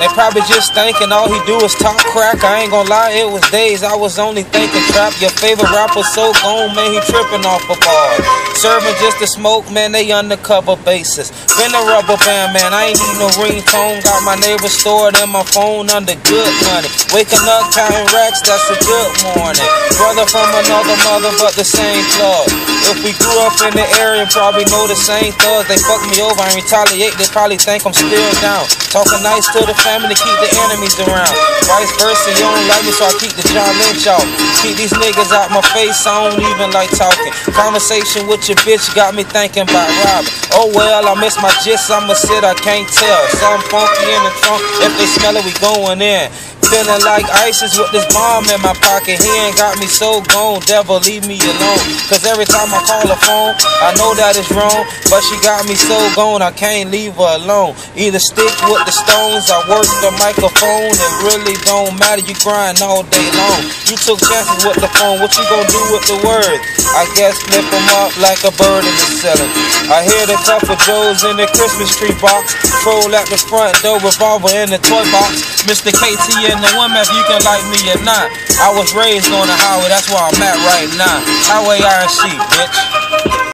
They probably just thinking all he do is talk crack. I ain't gonna lie, it was days I was only thinking trap. Your favorite rapper so gone, man, he tripping off a bar. Serving just to smoke, man, they undercover bases. Been a rubber band, man, I ain't need no ringtone. Got my neighbor stored in my phone under good money. Waking up counting racks, that's a good morning. Brother from another mother, but the same club. If we grew up in the area, probably know the same thugs. They fuck me over and retaliate, they probably think I'm still down. Talking nice to the family, keep the enemies around. Vice versa, you don't like me, so I keep the John Lynch off. Keep these niggas out my face, I don't even like talking. Conversation with your bitch got me thinking about robbing. Oh well, I miss my gist, I'ma sit, I can't tell. Something funky in the trunk, if they smell it, we going in. Feeling like ISIS with this bomb in my pocket. He ain't got me so gone, devil leave me alone. Cause every time I call her phone, I know that it's wrong, but she got me so gone, I can't leave her alone. Either stick with the stones, I work the microphone. It really don't matter, you grind all day long. You took chances with the phone, what you gonna do with the words? I guess flip them up like a bird in the ceiling. I hear the couple Joes in the Christmas tree box. Troll at the front door, revolver in the toy box. Mr. KT and the woman, if you can like me or not. I was raised on the highway, that's where I'm at right now. Highway RC, bitch.